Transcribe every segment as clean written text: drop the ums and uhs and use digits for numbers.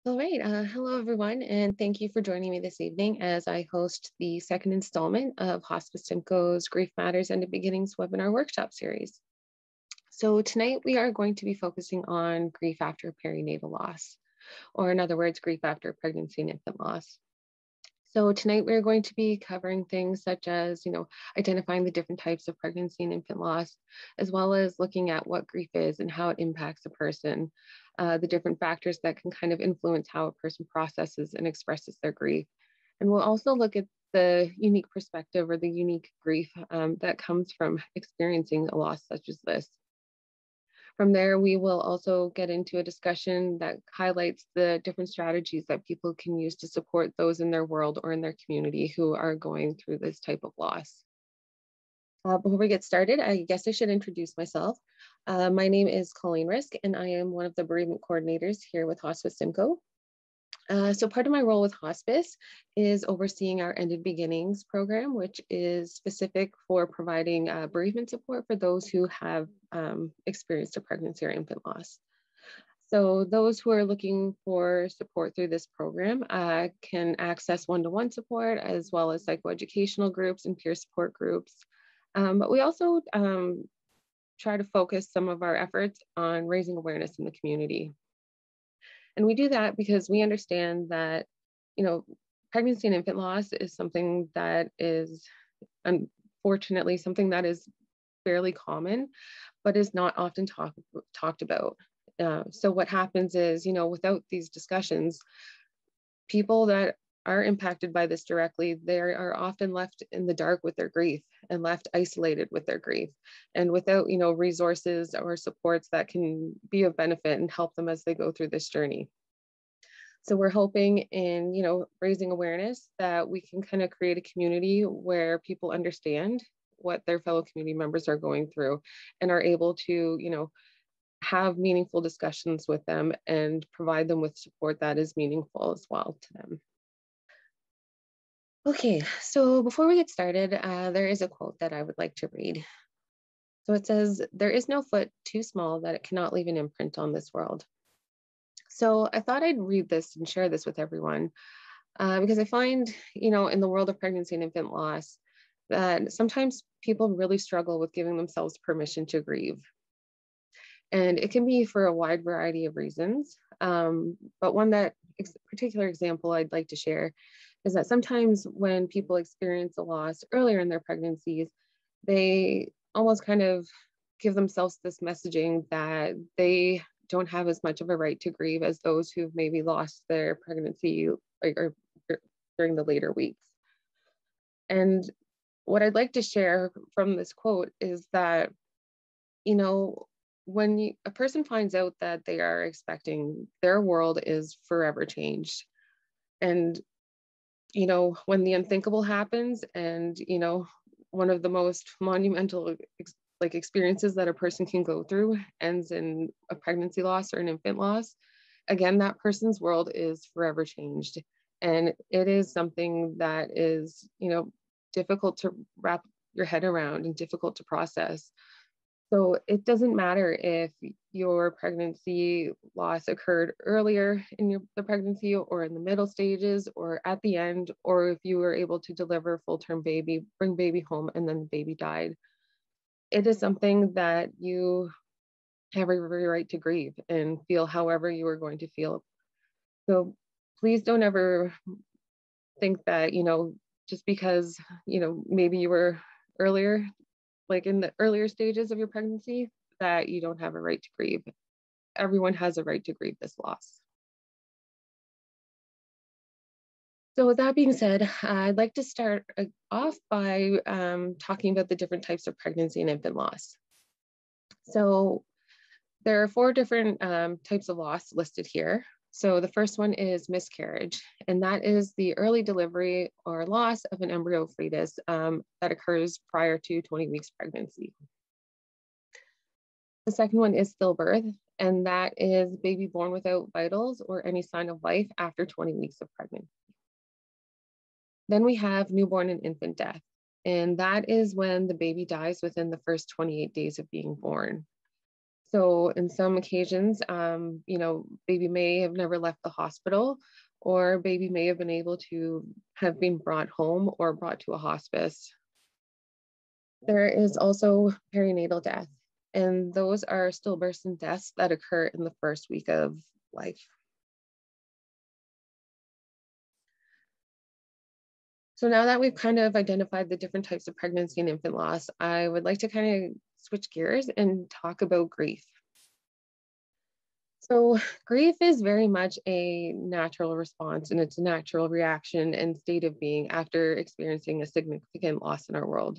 All right. Hello, everyone, and thank you for joining me this evening as I host the second installment of Hospice Simcoe's Grief Matters and Beginnings webinar workshop series. So tonight we are going to be focusing on grief after perinatal loss, or in other words, grief after pregnancy and infant loss. So tonight we're going to be covering things such as, identifying the different types of pregnancy and infant loss, as well as looking at what grief is and how it impacts a person, the different factors that can kind of influence how a person processes and expresses their grief. And we'll also look at the unique perspective or the unique grief that comes from experiencing a loss such as this. From there, we will also get into a discussion that highlights the different strategies that people can use to support those in their world or in their community who are going through this type of loss. Before we get started, I guess I should introduce myself. My name is Colleen Risk, and I am one of the bereavement coordinators here with Hospice Simcoe. So part of my role with hospice is overseeing our Ended Beginnings program, which is specific for providing bereavement support for those who have experienced a pregnancy or infant loss. So those who are looking for support through this program can access one-to-one support as well as psychoeducational groups and peer support groups. But we also try to focus some of our efforts on raising awareness in the community. And we do that because we understand that, pregnancy and infant loss is something that is unfortunately something that is fairly common, but is not often talked about. So what happens is, without these discussions, people that are impacted by this directly, they are often left in the dark with their grief and left isolated with their grief and without, resources or supports that can be of benefit and help them as they go through this journey. So we're hoping in, raising awareness that we can kind of create a community where people understand what their fellow community members are going through and are able to, have meaningful discussions with them and provide them with support that is meaningful as well to them. Okay, so before we get started, there is a quote that I would like to read. So it says, "There is no foot too small that it cannot leave an imprint on this world." So I thought I'd read this and share this with everyone because I find, in the world of pregnancy and infant loss, that sometimes people really struggle with giving themselves permission to grieve. And it can be for a wide variety of reasons. But one particular example I'd like to share is that sometimes when people experience a loss earlier in their pregnancies, they almost kind of give themselves this messaging that they don't have as much of a right to grieve as those who've maybe lost their pregnancy or during the later weeks. And what I'd like to share from this quote is that, when a person finds out that they are expecting, their world is forever changed. And, when the unthinkable happens and, one of the most monumental experiences that a person can go through ends in a pregnancy loss or an infant loss, again, that person's world is forever changed. And it is something that is, difficult to wrap your head around and difficult to process. So it doesn't matter if your pregnancy loss occurred earlier in the pregnancy or in the middle stages or at the end, or if you were able to deliver a full-term baby, bring baby home, and then the baby died. It is something that you have every right to grieve and feel however you are going to feel. So please don't ever think that, just because, maybe you were earlier, like in the earlier stages of your pregnancy, that you don't have a right to grieve. Everyone has a right to grieve this loss. So with that being said, I'd like to start off by talking about the different types of pregnancy and infant loss. So there are 4 different types of loss listed here. So the first one is miscarriage, and that is the early delivery or loss of an embryo fetus that occurs prior to 20 weeks pregnancy. The second one is stillbirth, and that is baby born without vitals or any sign of life after 20 weeks of pregnancy. Then we have newborn and infant death, and that is when the baby dies within the first 28 days of being born. So in some occasions, baby may have never left the hospital, or baby may have been able to have been brought home or brought to a hospice. There is also perinatal death, and those are stillbirths and deaths that occur in the first week of life. So now that we've kind of identified the different types of pregnancy and infant loss, I would like to kind of switch gears and talk about grief. So, grief is very much a natural response and it's a natural reaction and state of being after experiencing a significant loss in our world.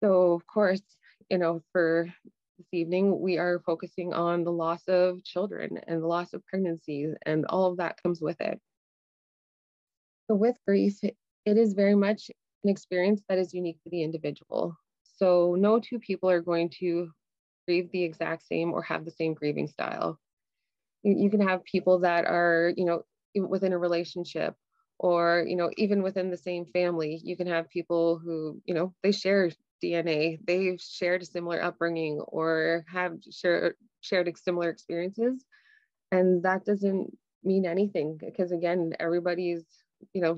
So, of course, for this evening, we are focusing on the loss of children and the loss of pregnancies, and all of that comes with it. So, with grief, it is very much an experience that is unique to the individual. So, no two people are going to grieve the exact same or have the same grieving style. You can have people that are, within a relationship, or, even within the same family. You can have people who, they share DNA, they've shared a similar upbringing, or have shared similar experiences. And that doesn't mean anything because, again, everybody's,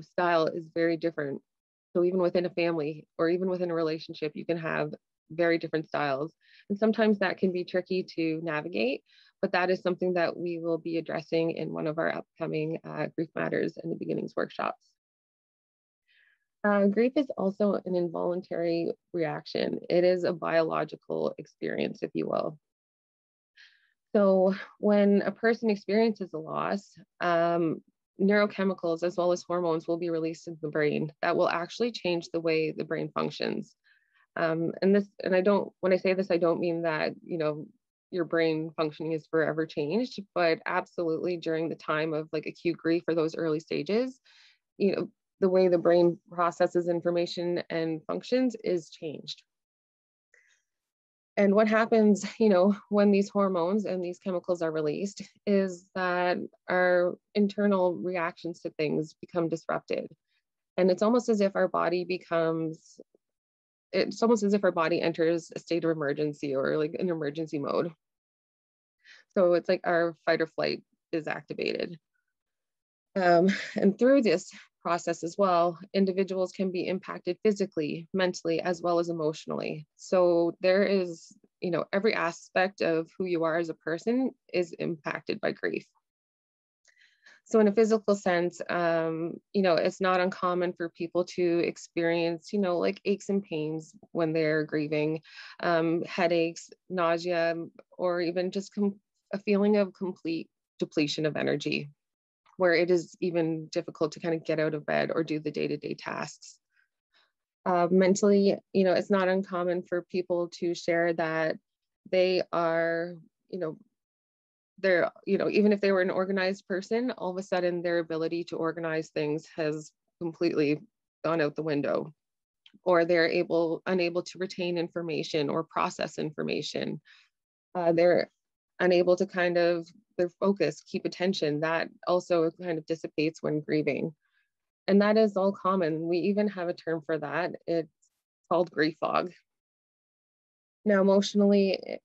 style is very different. So even within a family or even within a relationship, you can have very different styles. And sometimes that can be tricky to navigate, but that is something that we will be addressing in one of our upcoming Grief Matters and the Beginnings workshops. Grief is also an involuntary reaction. It is a biological experience, if you will. So when a person experiences a loss, neurochemicals as well as hormones will be released in the brain that will actually change the way the brain functions. And I don't, when I say this, I don't mean that, your brain functioning is forever changed, but absolutely during the time of like acute grief or those early stages, the way the brain processes information and functions is changed. And what happens, when these hormones and these chemicals are released is that our internal reactions to things become disrupted. And it's almost as if our body enters a state of emergency or like an emergency mode. So it's like our fight or flight is activated. And through this process as well, individuals can be impacted physically, mentally, as well as emotionally. So there is, every aspect of who you are as a person is impacted by grief. So in a physical sense, it's not uncommon for people to experience, like aches and pains when they're grieving, headaches, nausea, or even just a feeling of complete depletion of energy, where it is even difficult to kind of get out of bed or do the day-to-day tasks. Mentally, it's not uncommon for people to share that they are, even if they were an organized person, all of a sudden their ability to organize things has completely gone out the window, or they're unable to retain information or process information. They're unable to their focus, keep attention. That also kind of dissipates when grieving. And that is all common. We even have a term for that. It's called grief fog. Now, emotionally,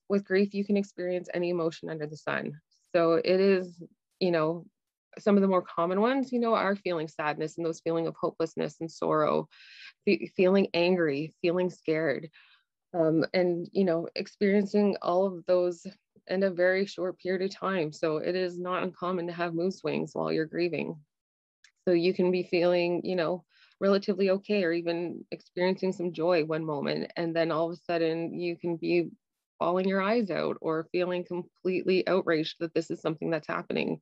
with grief, you can experience any emotion under the sun. So it is, some of the more common ones, are feeling sadness and those feeling of hopelessness and sorrow, feeling angry, feeling scared, and, experiencing all of those in a very short period of time. So it is not uncommon to have mood swings while you're grieving. So you can be feeling, relatively okay, or even experiencing some joy one moment, and then all of a sudden you can be bawling your eyes out or feeling completely outraged that this is something that's happening.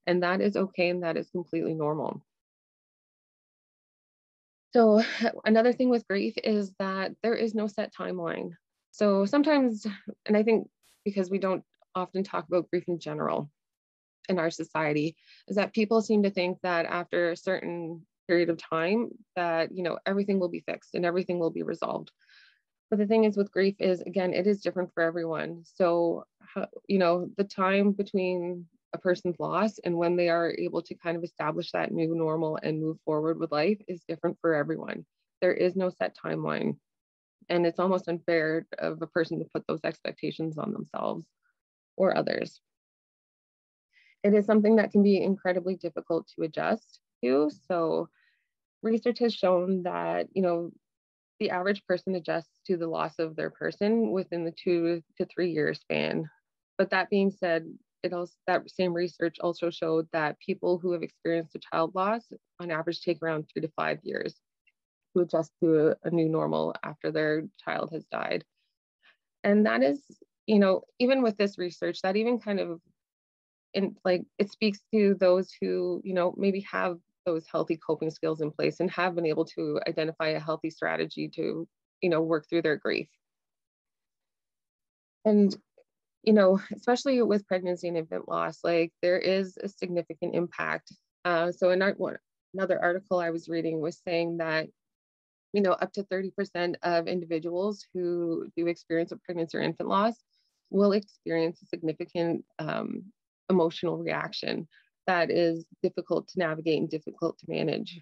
And that is okay, and that is completely normal. So another thing with grief is that there is no set timeline. So sometimes, and I think because we don't often talk about grief in general in our society, is that people seem to think that after a certain period of time that, everything will be fixed and everything will be resolved. But the thing is with grief is, again, it is different for everyone. So, the time between a person's loss and when they are able to kind of establish that new normal and move forward with life is different for everyone. There is no set timeline. And it's almost unfair of a person to put those expectations on themselves or others. It is something that can be incredibly difficult to adjust to. So research has shown that, the average person adjusts to the loss of their person within the 2 to 3 year span. But that being said, that same research also showed that people who have experienced a child loss on average take around 3 to 5 years to adjust to a new normal after their child has died. And that is, even with this research, that even kind of it speaks to those who, maybe have those healthy coping skills in place and have been able to identify a healthy strategy to, work through their grief. And, especially with pregnancy and infant loss, like there is a significant impact. So another article I was reading was saying that, up to 30% of individuals who do experience a pregnancy or infant loss will experience a significant emotional reaction that is difficult to navigate and difficult to manage.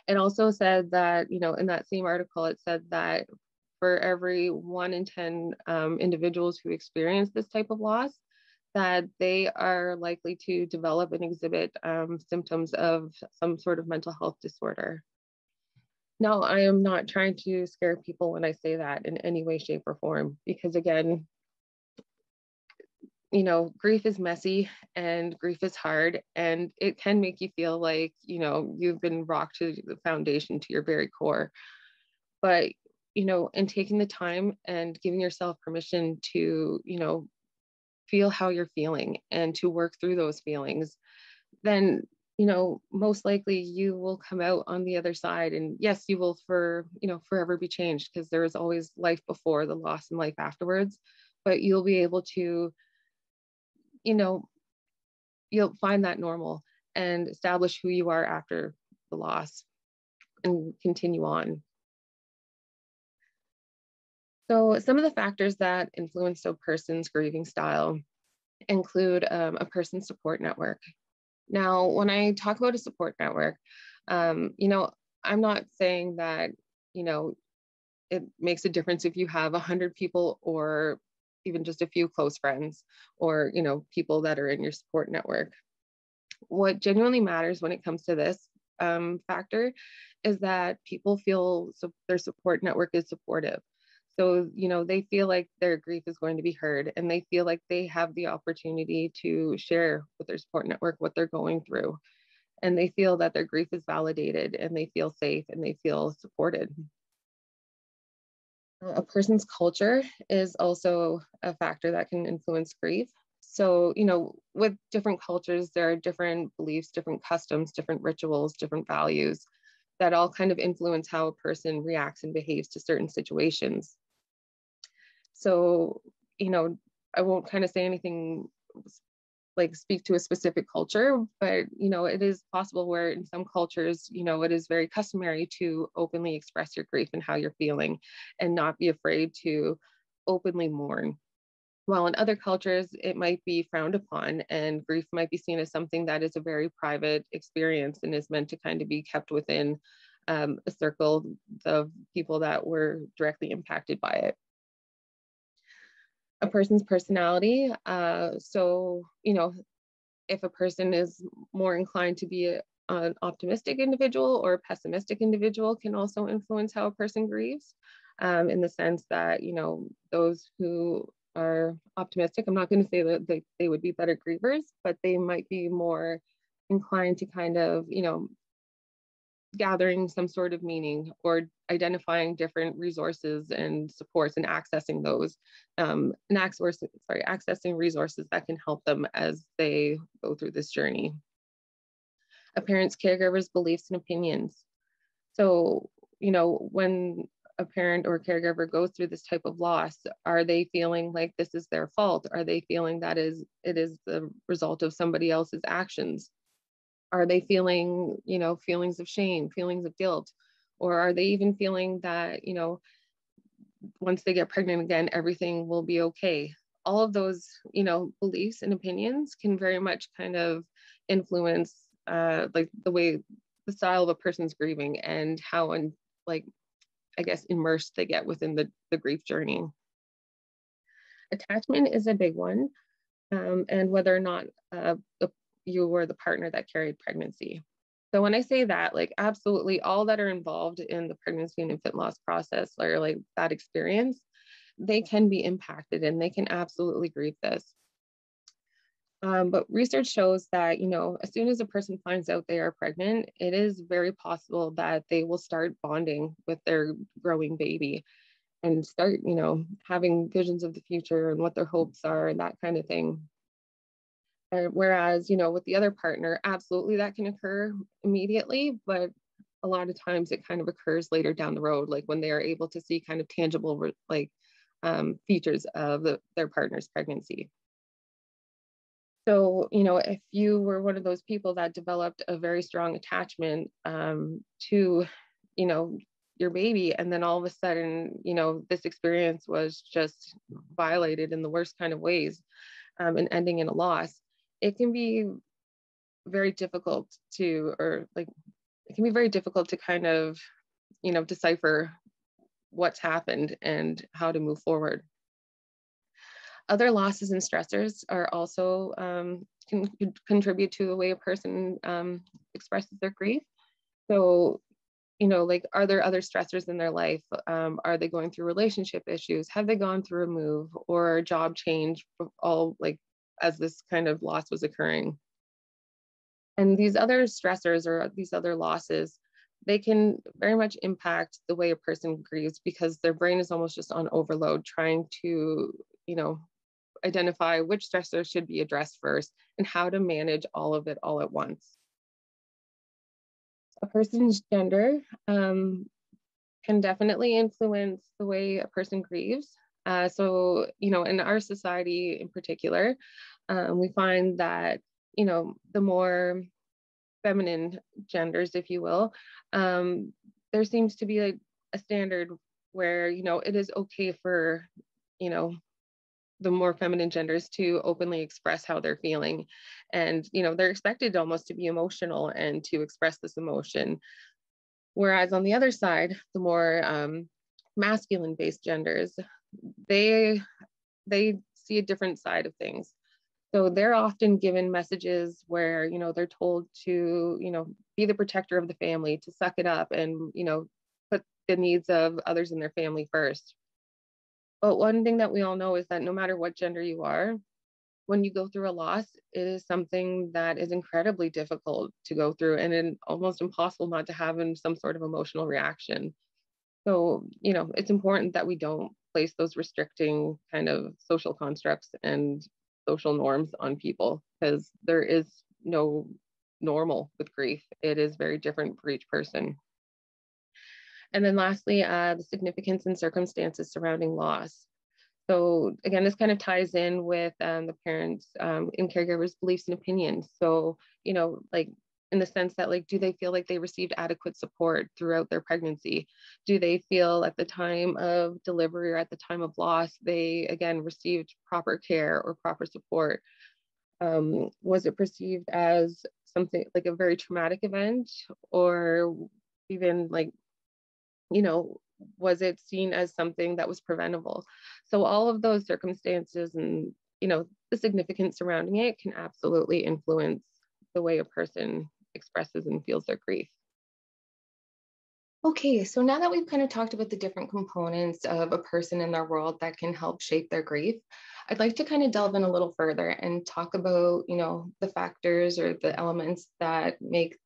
It also said that, in that same article, it said that for every 1 in 10 individuals who experience this type of loss, that they are likely to develop and exhibit symptoms of some sort of mental health disorder. Now, I am not trying to scare people when I say that in any way, shape, or form, because again, grief is messy and grief is hard, and it can make you feel like, you've been rocked to the foundation, to your very core. But, and taking the time and giving yourself permission to, feel how you're feeling and to work through those feelings, then, most likely you will come out on the other side. And yes, you will forever be changed, because there is always life before the loss and life afterwards. But you'll be able to, you'll find that normal and establish who you are after the loss and continue on. So some of the factors that influence a person's grieving style include a person's support network. Now, when I talk about a support network, I'm not saying that, it makes a difference if you have 100 people or even just a few close friends or, people that are in your support network. What genuinely matters when it comes to this factor is that people feel their support network is supportive. So, they feel like their grief is going to be heard, and they feel like they have the opportunity to share with their support network what they're going through. And they feel that their grief is validated, and they feel safe, and they feel supported. A person's culture is also a factor that can influence grief. So, with different cultures, there are different beliefs, different customs, different rituals, different values that all kind of influence how a person reacts and behaves to certain situations. So, I won't kind of say anything like speak to a specific culture, but, it is possible where in some cultures, it is very customary to openly express your grief and how you're feeling and not be afraid to openly mourn. While in other cultures, it might be frowned upon, and grief might be seen as something that is a very private experience and is meant to kind of be kept within a circle of people that were directly impacted by it. A person's personality. So, if a person is more inclined to be an optimistic individual or a pessimistic individual, can also influence how a person grieves, in the sense that, those who are optimistic, I'm not going to say that they would be better grievers, but they might be more inclined to kind of, gathering some sort of meaning or identifying different resources and supports and accessing those accessing resources that can help them as they go through this journey. A parent's caregiver's beliefs and opinions. So, when a parent or caregiver goes through this type of loss, are they feeling like this is their fault? Are they feeling that it is the result of somebody else's actions? Are they feeling, feelings of shame, feelings of guilt? Or are they even feeling that, once they get pregnant again, everything will be okay? All of those, beliefs and opinions can very much kind of influence like the style of a person's grieving and how, and like I guess, immersed they get within the grief journey. Attachment is a big one, and whether or not you were the partner that carried pregnancy. So when I say that, like absolutely all that are involved in the pregnancy and infant loss process or like that experience, they can be impacted and they can absolutely grieve this. But research shows that, as soon as a person finds out they are pregnant, it is very possible that they will start bonding with their growing baby and start, having visions of the future and what their hopes are and that kind of thing. Whereas, with the other partner, absolutely that can occur immediately, but a lot of times it kind of occurs later down the road, like when they are able to see kind of tangible, features of their partner's pregnancy. So, if you were one of those people that developed a very strong attachment to, your baby, and then all of a sudden, this experience was just violated in the worst kind of ways, and ending in a loss, it can be very difficult to kind of, decipher what's happened and how to move forward. Other losses and stressors are also can contribute to the way a person expresses their grief. So, are there other stressors in their life? Are they going through relationship issues? Have they gone through a move or a job change, all like as this kind of loss was occurring? And these other stressors or these other losses, they can very much impact the way a person grieves because their brain is almost just on overload trying to, identify which stressors should be addressed first and how to manage all of it all at once. A person's gender can definitely influence the way a person grieves. So, in our society in particular, we find that, the more feminine genders, if you will, there seems to be a standard where, it is okay for, the more feminine genders to openly express how they're feeling. And, they're expected almost to be emotional and to express this emotion. Whereas on the other side, the more masculine based genders, they see a different side of things. So they're often given messages where, they're told to, be the protector of the family, to suck it up and, put the needs of others in their family first. But one thing that we all know is that no matter what gender you are, when you go through a loss, it is something that is incredibly difficult to go through and almost impossible not to have some sort of emotional reaction. So, it's important that we don't place those restricting kind of social constructs and social norms on people because there is no normal with grief. It is very different for each person. And then lastly, the significance and circumstances surrounding loss. So again, this kind of ties in with the parents and caregivers' beliefs and opinions. So, like in the sense that do they feel like they received adequate support throughout their pregnancy? Do they feel at the time of delivery or at the time of loss, they again received proper care or proper support? Was it perceived as something like a very traumatic event or even was it seen as something that was preventable? So all of those circumstances and, the significance surrounding it can absolutely influence the way a person expresses and feels their grief. Okay, so now that we've kind of talked about the different components of a person in their world that can help shape their grief, I'd like to kind of delve in a little further and talk about, the factors or the elements that make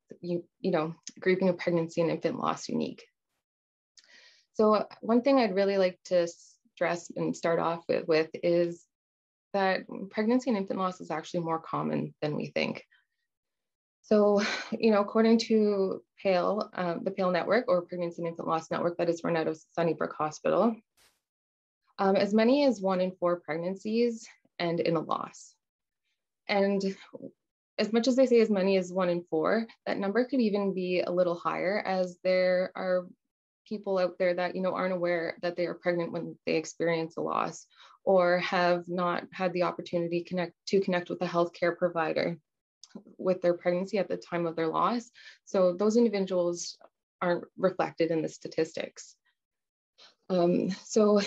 grieving a pregnancy and infant loss unique. So one thing I'd really like to stress and start off with is that pregnancy and infant loss is actually more common than we think. So, according to PALE, the PALE network or Pregnancy and Infant Loss Network that is run out of Sunnybrook Hospital, as many as 1 in 4 pregnancies end in a loss. And as much as they say as many as 1 in 4, that number could even be a little higher as there are people out there that aren't aware that they are pregnant when they experience a loss or have not had the opportunity to connect with a healthcare provider with their pregnancy at the time of their loss. So those individuals aren't reflected in the statistics. So,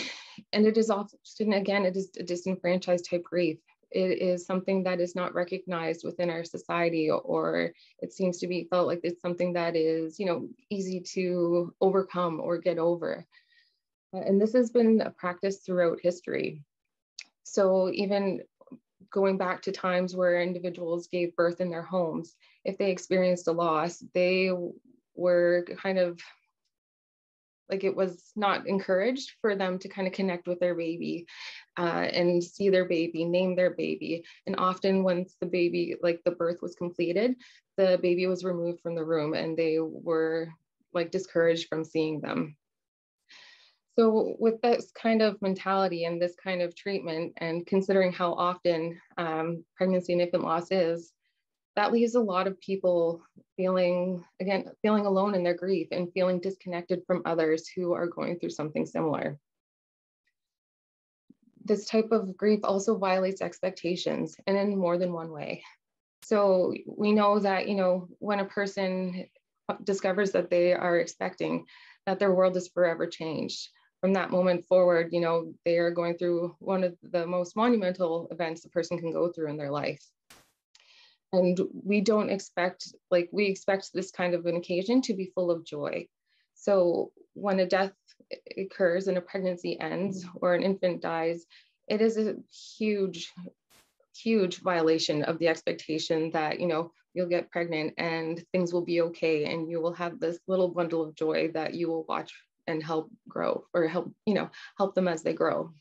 and it is often, again, it is a disenfranchised type grief. It is something that is not recognized within our society, or it seems to be felt like it's something that is, easy to overcome or get over. And this has been a practice throughout history. So even going back to times where individuals gave birth in their homes, if they experienced a loss, they were kind of like, it was not encouraged for them to kind of connect with their baby and see their baby, name their baby. And often once the baby, like the birth was completed, the baby was removed from the room and they were like discouraged from seeing them. So with this kind of mentality and this kind of treatment, and considering how often pregnancy and infant loss is, that leaves a lot of people feeling alone in their grief and feeling disconnected from others who are going through something similar. This type of grief also violates expectations, and in more than one way. So we know that, when a person discovers that they are expecting, that their world is forever changed. From that moment forward, they are going through one of the most monumental events a person can go through in their life. And we don't expect, we expect this kind of an occasion to be full of joy. So when a death occurs and a pregnancy ends or an infant dies, it is a huge, huge violation of the expectation that, you'll get pregnant and things will be okay. And you will have this little bundle of joy that you will watch and help grow, or help them as they grow.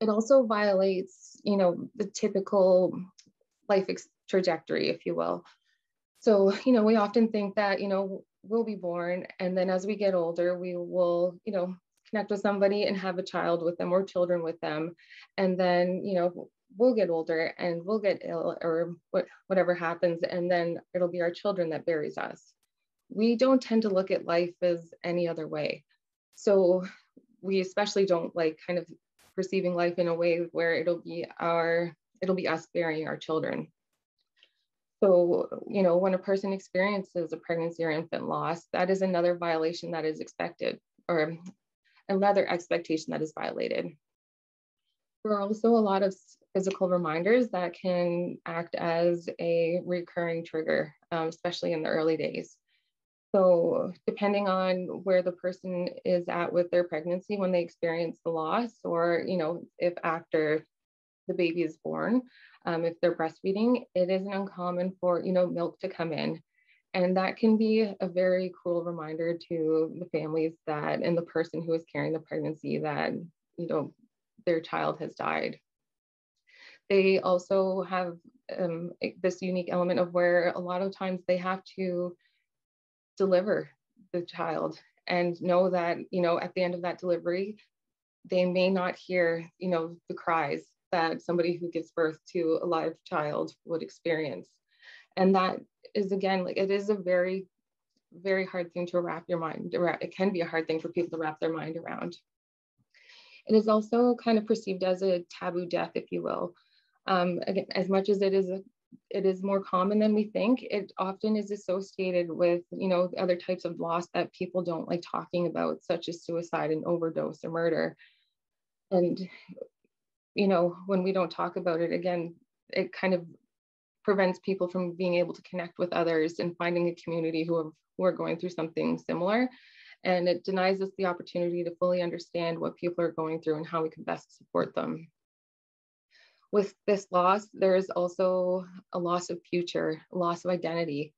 It also violates, the typical life trajectory, if you will. So, we often think that, we'll be born, and then as we get older, we will, connect with somebody and have a child with them or children with them. And then, we'll get older and we'll get ill or whatever happens. And then it'll be our children that buries us. We don't tend to look at life as any other way. So we especially don't like kind of perceiving life in a way where it'll be us burying our children. So, when a person experiences a pregnancy or infant loss, that is another violation that is expected, or another expectation that is violated. There are also a lot of physical reminders that can act as a recurring trigger, especially in the early days. So depending on where the person is at with their pregnancy when they experience the loss, or, if after the baby is born, if they're breastfeeding, it isn't uncommon for, milk to come in. And that can be a very cruel reminder to the families and the person who is carrying the pregnancy that, their child has died. They also have this unique element of where a lot of times they have to deliver the child and know that, at the end of that delivery, they may not hear, the cries that somebody who gives birth to a live child would experience. And that is, again, it is a very, very hard thing to wrap your mind around. It can be a hard thing for people to wrap their mind around. It is also kind of perceived as a taboo death, if you will. Again, as much as it is more common than we think, it often is associated with, other types of loss that people don't like talking about, such as suicide and overdose or murder. And, when we don't talk about it, again, it kind of prevents people from being able to connect with others and finding a community who are going through something similar. And it denies us the opportunity to fully understand what people are going through and how we can best support them. With this loss, there is also a loss of future, a loss of identity.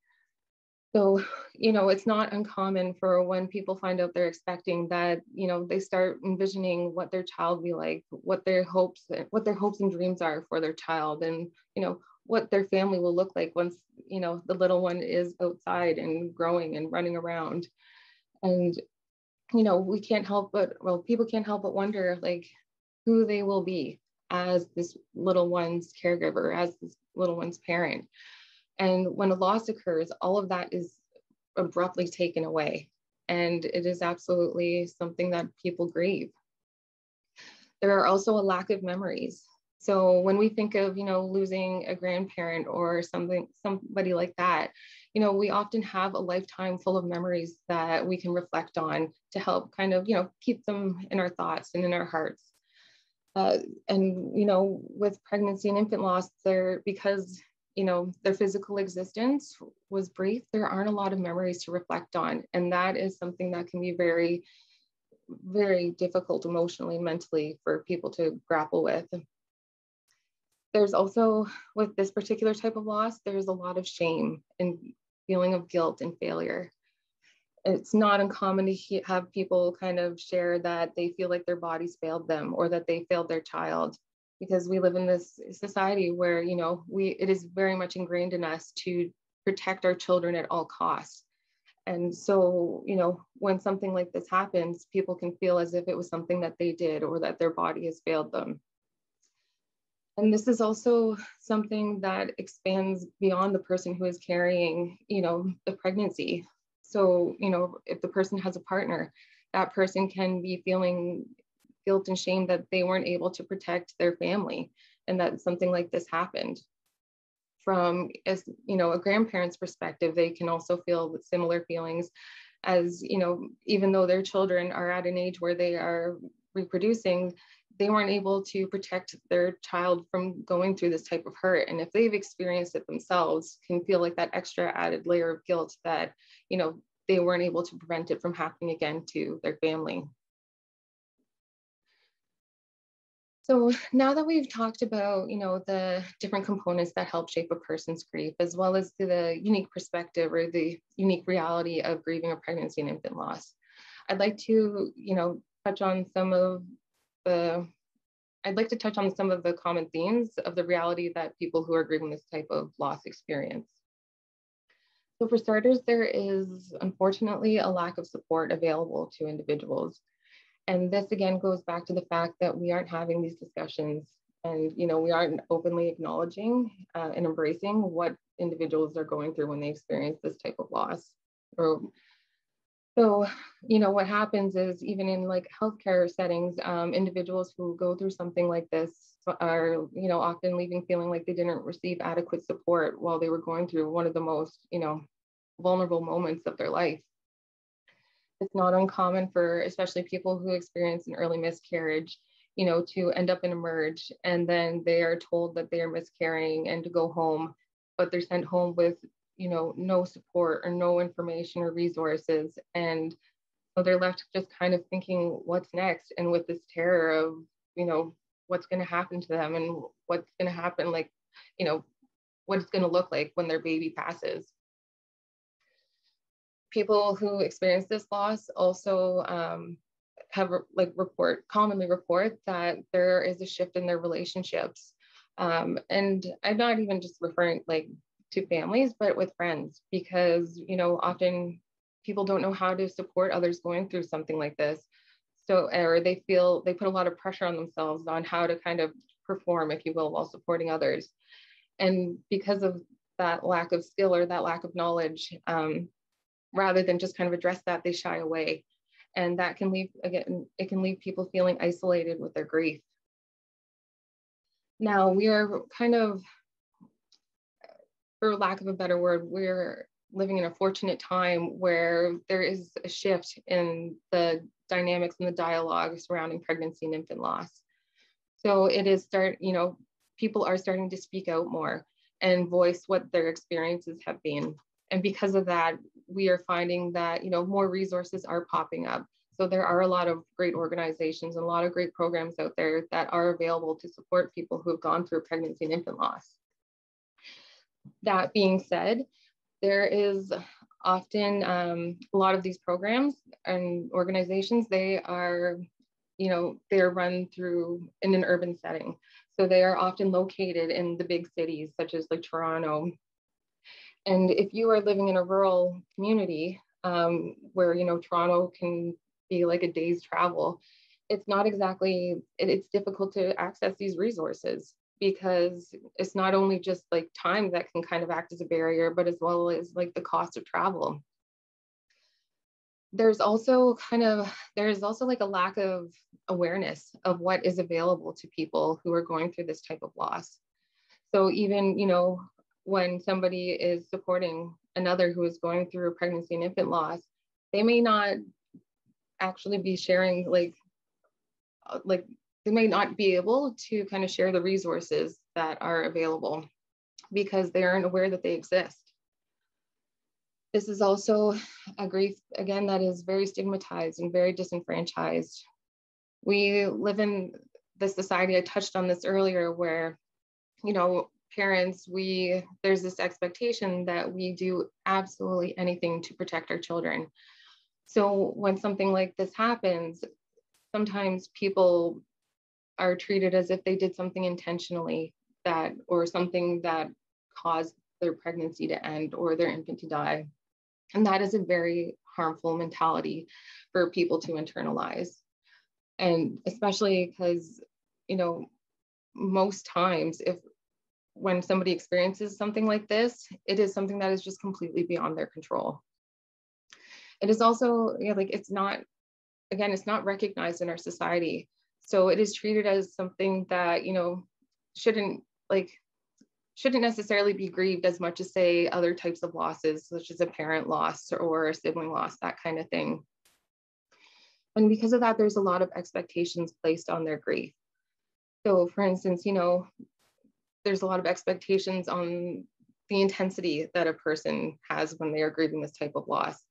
So, it's not uncommon for when people find out they're expecting that, they start envisioning what their child will be like, what their hopes and dreams are for their child, and, what their family will look like once, the little one is outside and growing and running around. And, people can't help but wonder, who they will be as this little one's caregiver, as this little one's parent. And when a loss occurs, all of that is abruptly taken away. And it is absolutely something that people grieve. There are also a lack of memories. So when we think of, losing a grandparent or somebody like that, we often have a lifetime full of memories that we can reflect on to help kind of, keep them in our thoughts and in our hearts. Uh, and, with pregnancy and infant loss, because, their physical existence was brief, there aren't a lot of memories to reflect on. And that is something that can be very, very difficult emotionally and mentally for people to grapple with. There's also, with this particular type of loss, there's a lot of shame and feeling of guilt and failure. It's not uncommon to have people kind of share that they feel like their bodies failed them or that they failed their child, because we live in this society where, it is very much ingrained in us to protect our children at all costs. And so, when something like this happens, people can feel as if it was something that they did or that their body has failed them. And this is also something that expands beyond the person who is carrying, the pregnancy. So, if the person has a partner, that person can be feeling guilt and shame that they weren't able to protect their family and that something like this happened. From, as a grandparent's perspective, they can also feel similar feelings as, even though their children are at an age where they are reproducing, they weren't able to protect their child from going through this type of hurt. And if they've experienced it themselves, can feel like that extra added layer of guilt that, they weren't able to prevent it from happening again to their family. So now that we've talked about, the different components that help shape a person's grief, as well as the unique perspective or the unique reality of grieving a pregnancy and infant loss, I'd like to, touch on some of the common themes of the reality that people who are grieving this type of loss experience. So for starters, there is unfortunately a lack of support available to individuals. And this again goes back to the fact that we aren't having these discussions and, we aren't openly acknowledging and embracing what individuals are going through when they experience this type of loss. So, what happens is, even in like healthcare settings, individuals who go through something like this are, often leaving feeling like they didn't receive adequate support while they were going through one of the most, vulnerable moments of their life. It's not uncommon for, especially people who experience an early miscarriage, to end up in a merge, and then they are told that they are miscarrying and to go home, but they're sent home with, no support or no information or resources. And so they're left just kind of thinking, what's next? And with this terror of, what's going to happen to them and what's going to happen, like, what it's going to look like when their baby passes. People who experience this loss also commonly report that there is a shift in their relationships. And I'm not even just referring like to families, but with friends, because, often people don't know how to support others going through something like this. So, or they feel they put a lot of pressure on themselves on how to kind of perform, if you will, while supporting others. And because of that lack of skill or that lack of knowledge, rather than just kind of address that, they shy away. And that can leave, again, it can leave people feeling isolated with their grief. Now, we are kind of, for lack of a better word, we're living in a fortunate time where there is a shift in the dynamics and the dialogue surrounding pregnancy and infant loss. So it is people are starting to speak out more and voice what their experiences have been. And because of that, we are finding that, more resources are popping up. So there are a lot of great organizations and a lot of great programs out there that are available to support people who have gone through pregnancy and infant loss. That being said, there is often a lot of these programs and organizations, they are run through in an urban setting. So they are often located in the big cities, such as like Toronto. And if you are living in a rural community where, Toronto can be like a day's travel, it's not exactly, it's difficult to access these resources, because it's not only just like time that can kind of act as a barrier, but as well as like the cost of travel. there's also there's also like a lack of awareness of what is available to people who are going through this type of loss. So even, when somebody is supporting another who is going through a pregnancy and infant loss, they may not actually be sharing like they may not be able to kind of share the resources that are available because they aren't aware that they exist. This is also a grief, again, that is very stigmatized and very disenfranchised. We live in this society, I touched on this earlier, where, parents, there's this expectation that we do absolutely anything to protect our children. So when something like this happens, sometimes people are treated as if they did something intentionally, or something that caused their pregnancy to end or their infant to die. And that is a very harmful mentality for people to internalize. And especially because, most times when somebody experiences something like this, it is something that is just completely beyond their control. It is also, it's not recognized in our society. So it is treated as something that, shouldn't necessarily be grieved as much as, say, other types of losses, such as a parent loss or a sibling loss, that kind of thing. And because of that, there's a lot of expectations placed on their grief. So for instance, there's a lot of expectations on the intensity that a person has when they are grieving this type of loss.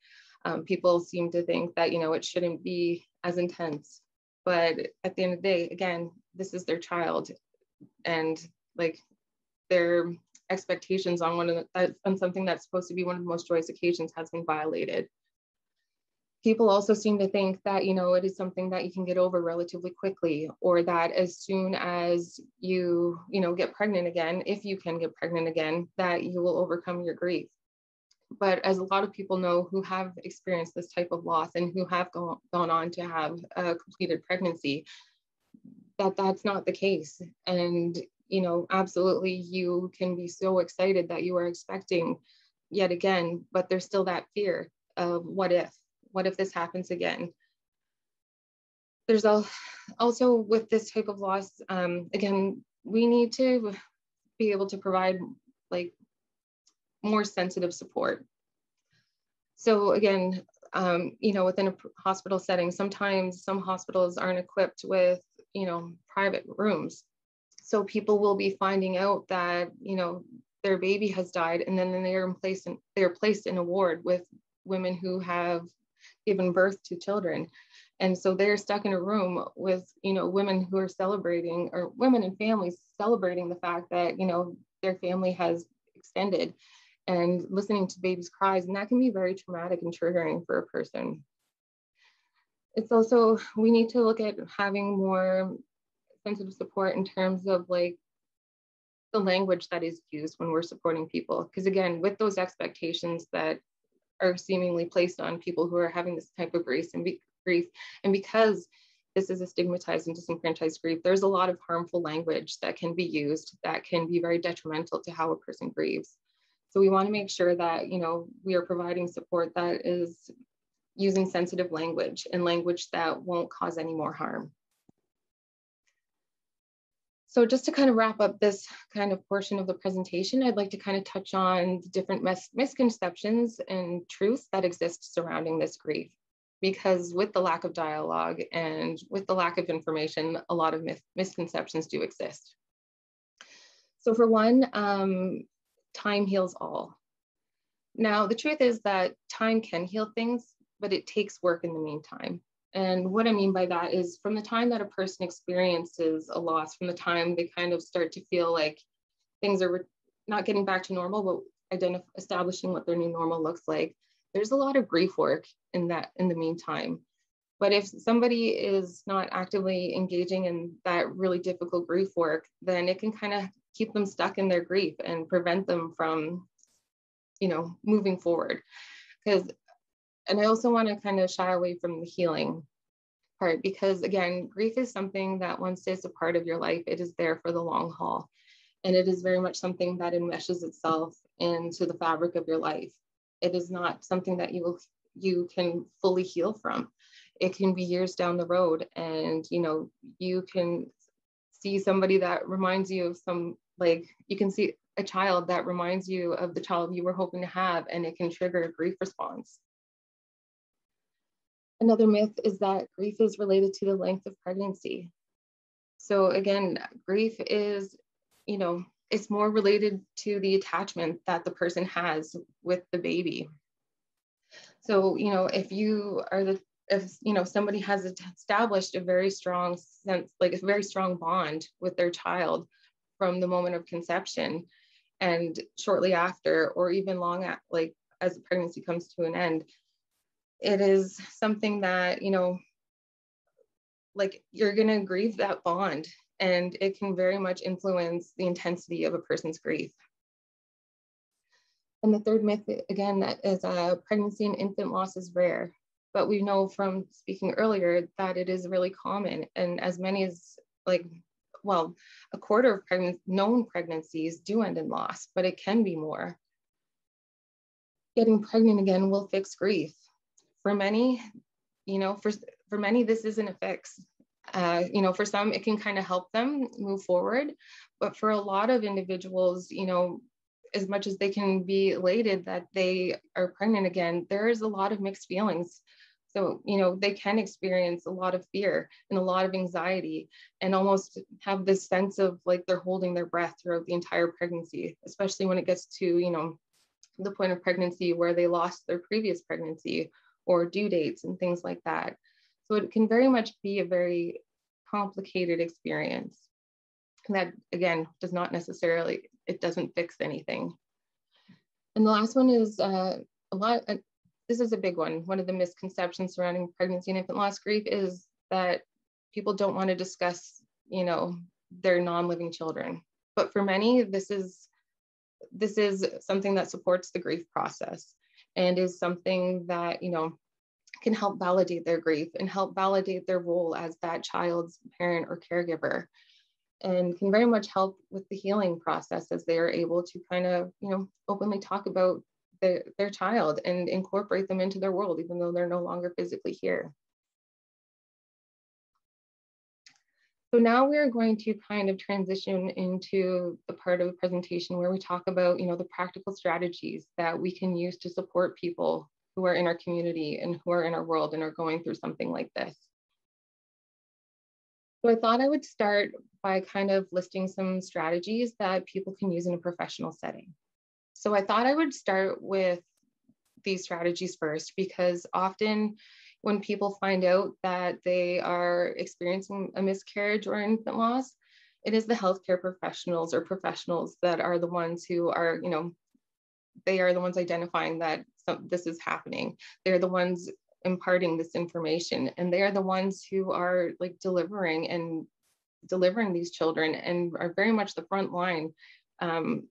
People seem to think that, it shouldn't be as intense. But at the end of the day, again, this is their child. And their expectations on something that's supposed to be one of the most joyous occasions has been violated. People also seem to think that, it is something that you can get over relatively quickly, or that as soon as you, get pregnant again, if you can get pregnant again, that you will overcome your grief. But as a lot of people know who have experienced this type of loss and who have gone on to have a completed pregnancy, that's not the case. And, absolutely, you can be so excited that you are expecting yet again, but there's still that fear of what if this happens again. There's also with this type of loss, again, we need to be able to provide more sensitive support. So again, within a hospital setting, sometimes some hospitals aren't equipped with, private rooms. So people will be finding out that, their baby has died, and then they're placed in a ward with women who have given birth to children. And so they're stuck in a room with, women who are celebrating, or women and families celebrating the fact that, their family has extended, and listening to babies' cries. And that can be very traumatic and triggering for a person. It's also, we need to look at having more sensitive support in terms of the language that is used when we're supporting people. Because again, with those expectations that are seemingly placed on people who are having this type of grief, and because this is a stigmatized and disenfranchised grief, there's a lot of harmful language that can be used that can be very detrimental to how a person grieves. So we want to make sure that, we are providing support that is using sensitive language and language that won't cause any more harm. So just to kind of wrap up this kind of portion of the presentation, I'd like to kind of touch on the different misconceptions and truths that exist surrounding this grief. Because with the lack of dialogue and with the lack of information, a lot of misconceptions do exist. So for one, time heals all. Now, the truth is that time can heal things, but it takes work in the meantime. And what I mean by that is, from the time that a person experiences a loss, from the time they kind of start to feel like things are not getting back to normal, but establishing what their new normal looks like, there's a lot of grief work in the meantime. But if somebody is not actively engaging in that really difficult grief work, then it can kind of keep them stuck in their grief and prevent them from, moving forward. And I also want to kind of shy away from the healing part, because again, grief is something that once it's a part of your life, it is there for the long haul. And it is very much something that enmeshes itself into the fabric of your life. It is not something that you will you can fully heal from. It can be years down the road, and you can see somebody that reminds you of you can see a child that reminds you of the child you were hoping to have, and it can trigger a grief response. Another myth is that grief is related to the length of pregnancy. So again, grief is, it's more related to the attachment that the person has with the baby. So, if somebody has established a very strong sense, like a very strong bond with their child from the moment of conception, and shortly after, or even long at, like as the pregnancy comes to an end, it is something that, like you're going to grieve that bond, and it can very much influence the intensity of a person's grief. And the third myth, again, that is pregnancy and infant loss is rare. But we know from speaking earlier that it is really common, and as many as a quarter of known pregnancies do end in loss, but it can be more. Getting pregnant again will fix grief. For many, for many, this isn't a fix. For some, it can kind of help them move forward. But for a lot of individuals, as much as they can be elated that they are pregnant again, there is a lot of mixed feelings. So, they can experience a lot of fear and a lot of anxiety, and almost have this sense of like they're holding their breath throughout the entire pregnancy, especially when it gets to, the point of pregnancy where they lost their previous pregnancy or due dates and things like that. So it can very much be a very complicated experience. And that, again, it doesn't fix anything. And the last one is this is a big one. One of the misconceptions surrounding pregnancy and infant loss grief is that people don't want to discuss, their non-living children. But for many, this is something that supports the grief process, and is something that, can help validate their grief and help validate their role as that child's parent or caregiver, and can very much help with the healing process as they are able to kind of, openly talk about their child and incorporate them into their world, even though they're no longer physically here. So now we're going to kind of transition into the part of the presentation where we talk about, the practical strategies that we can use to support people who are in our community and who are in our world and are going through something like this. So I thought I would start by kind of listing some strategies that people can use in a professional setting. So I thought I would start with these strategies first, because often when people find out that they are experiencing a miscarriage or infant loss, it is the healthcare professionals or professionals that are the ones who are, they are the ones identifying that this is happening. They're the ones imparting this information, and they are the ones who are like delivering these children, and are very much the front line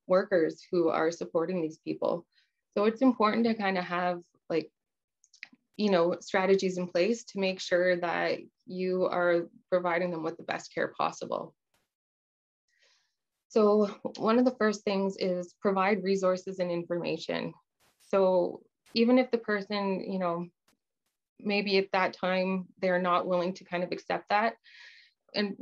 workers who are supporting these people. So it's important to kind of have strategies in place to make sure that you are providing them with the best care possible. So one of the first things is provide resources and information. So even if the person, maybe at that time they're not willing to kind of accept that and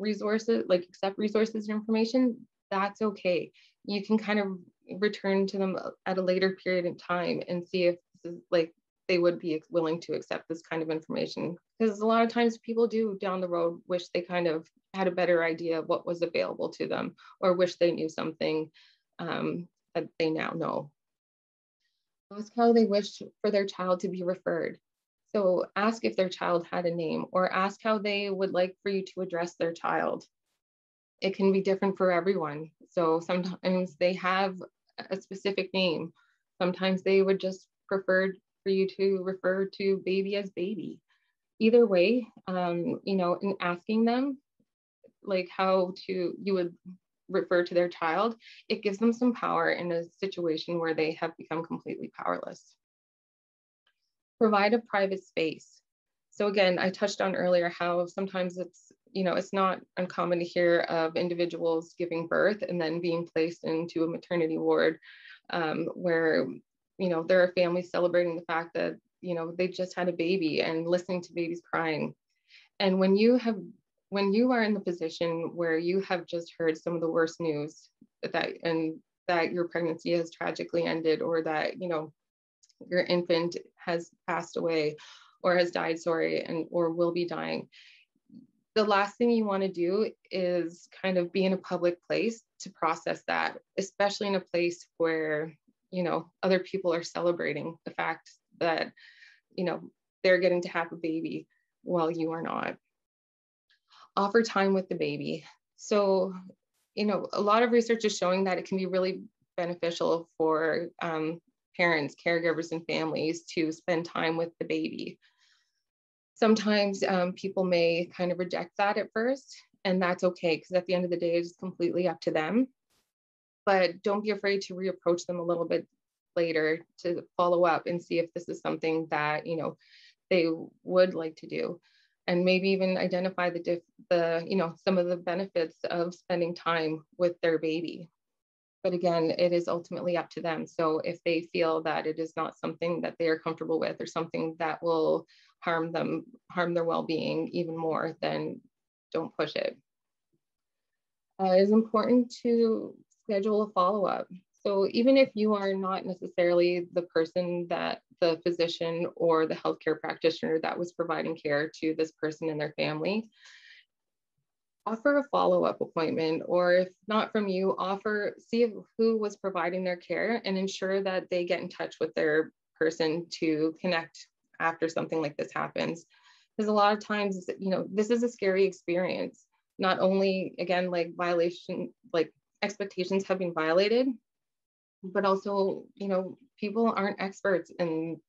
accept resources and information, that's okay. You can kind of return to them at a later period in time and see if this is they would be willing to accept this kind of information. Because a lot of times people do down the road wish they kind of had a better idea of what was available to them, or wish they knew something that they now know. Ask how they wish for their child to be referred. So ask if their child had a name, or ask how they would like for you to address their child. It can be different for everyone. So sometimes they have a specific name. Sometimes they would just prefer for you to refer to baby as baby. Either way, in asking them how you would refer to their child, it gives them some power in a situation where they have become completely powerless. Provide a private space. So again, I touched on earlier how sometimes it's not uncommon to hear of individuals giving birth and then being placed into a maternity ward where, there are families celebrating the fact that, they just had a baby and listening to babies crying. And when you are in the position where you have just heard some of the worst news that your pregnancy has tragically ended, or that, your infant has passed away or has died, sorry, and or will be dying, the last thing you want to do is kind of be in a public place to process that, especially in a place where, other people are celebrating the fact that, they're getting to have a baby while you are not. Offer time with the baby. So, a lot of research is showing that it can be really beneficial for parents, caregivers, and families to spend time with the baby. Sometimes people may kind of reject that at first, and that's okay, because at the end of the day, it's completely up to them. But don't be afraid to reapproach them a little bit later to follow up and see if this is something that, they would like to do, and maybe even identify some of the benefits of spending time with their baby. But again, it is ultimately up to them. So if they feel that it is not something that they are comfortable with, or something that will harm their well-being even more, then don't push it. It is important to schedule a follow-up. So even if you are not necessarily the person, that the physician or the healthcare practitioner that was providing care to this person and their family, offer a follow-up appointment, or if not from you, see who was providing their care, and ensure that they get in touch with their person to connect after something like this happens. Because a lot of times, this is a scary experience. Not only, again, like expectations have been violated, but also, people aren't experts in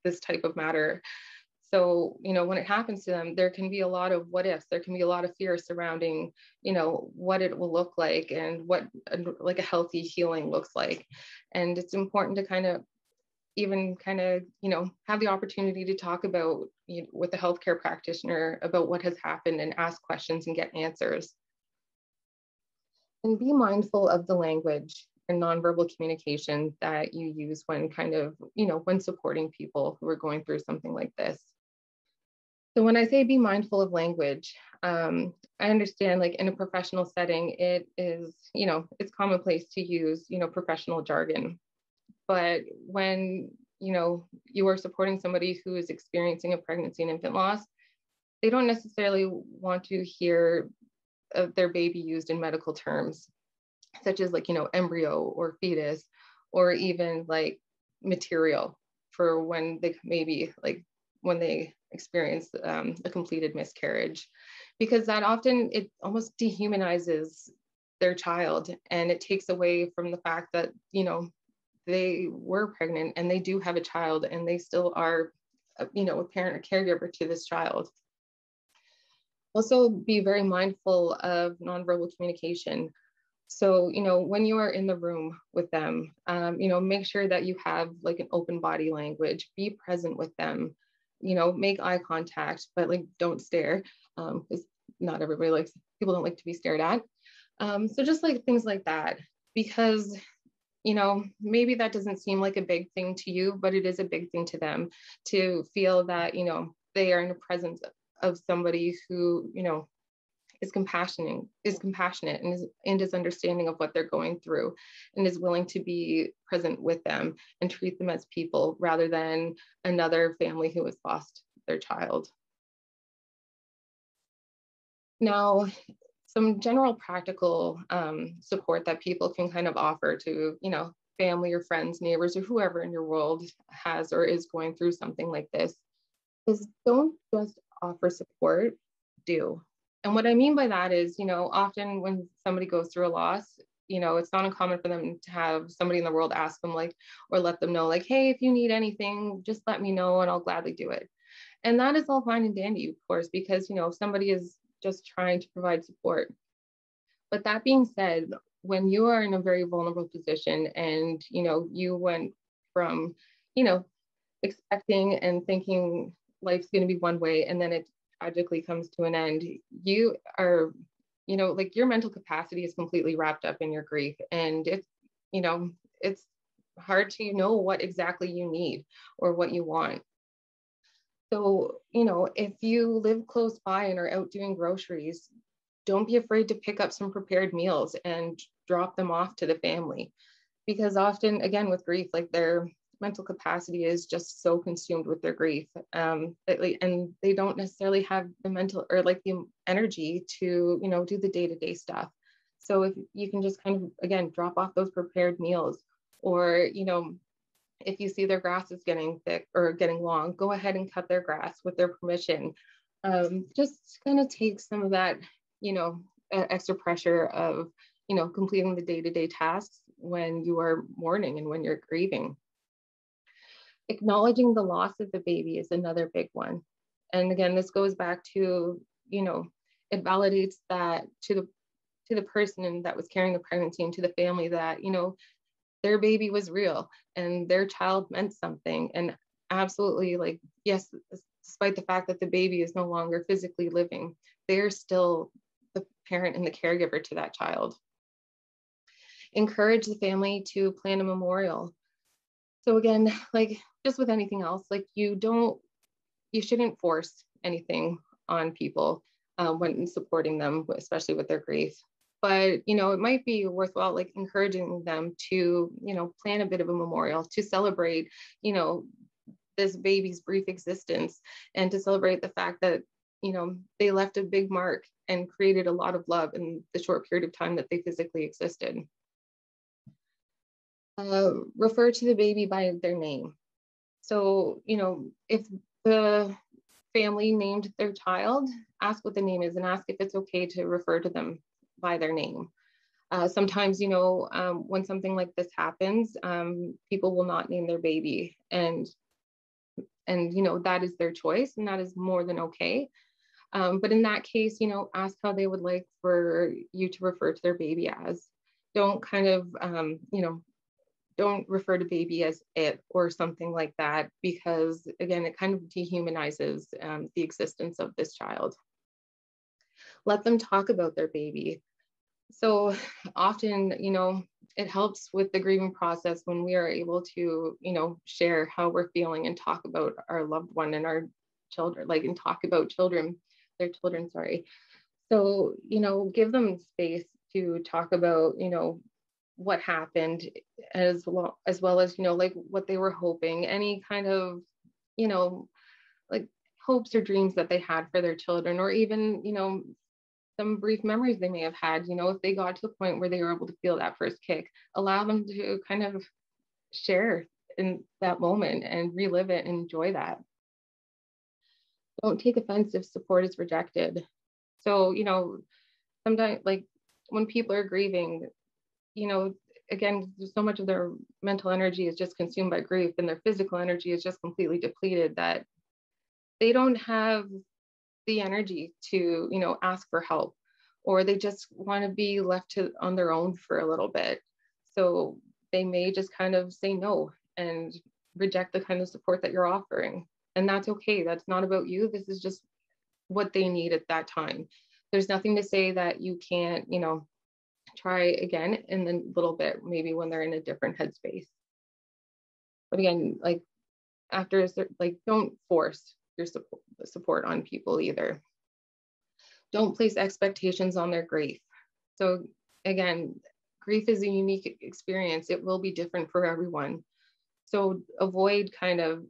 this type of matter. So, when it happens to them, there can be a lot of what ifs. There can be a lot of fear surrounding, what it will look like, and what like a healthy healing looks like. And it's important to have the opportunity to talk about, with a healthcare practitioner, about what has happened, and ask questions and get answers. And be mindful of the language and nonverbal communication that you use when when supporting people who are going through something like this. So when I say be mindful of language, I understand, like, in a professional setting, it is, it's commonplace to use, professional jargon. But when, you are supporting somebody who is experiencing a pregnancy and infant loss, they don't necessarily want to hear their baby used in medical terms, such as, like, embryo or fetus, or even like material, for when they experience a completed miscarriage, because that often, it almost dehumanizes their child, and it takes away from the fact that, they were pregnant and they do have a child, and they still are, a parent or caregiver to this child. Also, be very mindful of nonverbal communication. So, when you are in the room with them, make sure that you have, like, an open body language. Be present with them. Make eye contact, but, like, don't stare, because not everybody people don't like to be stared at. So just, like, things like that, because, maybe that doesn't seem like a big thing to you, but it is a big thing to them, to feel that, they are in the presence of somebody who, is compassionate and is understanding of what they're going through, and is willing to be present with them and treat them as people, rather than another family who has lost their child. Now, some general practical support that people can kind of offer to, family or friends, neighbors, or whoever in your world has or is going through something like this, is don't just offer support, do. And what I mean by that is, often when somebody goes through a loss, it's not uncommon for them to have somebody in the world ask them, like, or let them know, like, hey, if you need anything, just let me know and I'll gladly do it. And that is all fine and dandy, of course, because, somebody is just trying to provide support. But that being said, when you are in a very vulnerable position, and, you went from, expecting and thinking life's going to be one way, and then it tragically comes to an end, you are, like, your mental capacity is completely wrapped up in your grief. And it's hard to know what exactly you need or what you want. So, if you live close by and are out doing groceries, don't be afraid to pick up some prepared meals and drop them off to the family. Because often, again, with grief, like their mental capacity is just so consumed with their grief, and they don't necessarily have the mental or like the energy to, do the day-to-day stuff. So if you can just kind of, again, drop off those prepared meals, or, if you see their grass is getting thick or getting long, go ahead and cut their grass with their permission. Just kind of take some of that, extra pressure of, completing the day-to-day tasks when you are mourning and when you're grieving. Acknowledging the loss of the baby is another big one. And again, this goes back to, it validates that to the person that was carrying the pregnancy and to the family that, their baby was real and their child meant something. And absolutely, like, yes, despite the fact that the baby is no longer physically living, they're still the parent and the caregiver to that child. Encourage the family to plan a memorial. So again, like just with anything else, like you shouldn't force anything on people when supporting them, especially with their grief. But, it might be worthwhile, like encouraging them to, plan a bit of a memorial to celebrate, this baby's brief existence, and to celebrate the fact that, they left a big mark and created a lot of love in the short period of time that they physically existed. Refer to the baby by their name. So, if the family named their child, ask what the name is and ask if it's okay to refer to them by their name. Sometimes, when something like this happens, people will not name their baby, and that is their choice, and that is more than okay. But in that case, ask how they would like for you to refer to their baby as. Don't kind of, don't refer to baby as it or something like that, because again, it kind of dehumanizes the existence of this child. Let them talk about their baby. So often, it helps with the grieving process when we are able to, share how we're feeling and talk about our loved one and our children, and talk about their children, sorry. So, give them space to talk about, what happened, as well as, like what they were hoping, any kind of, like hopes or dreams that they had for their children, or even, some brief memories they may have had, if they got to the point where they were able to feel that first kick, allow them to kind of share in that moment and relive it and enjoy that. Don't take offense if support is rejected. So, sometimes, like when people are grieving, again, so much of their mental energy is just consumed by grief, and their physical energy is just completely depleted, that they don't have the energy to, ask for help, or they just want to be left on their own for a little bit. So they may just kind of say no and reject the kind of support that you're offering. And that's okay. That's not about you. This is just what they need at that time. There's nothing to say that you can't, try again in a little bit, maybe when they're in a different headspace. But again, like after, don't force your support on people either. Don't place expectations on their grief. So again, grief is a unique experience. It will be different for everyone. So avoid kind of,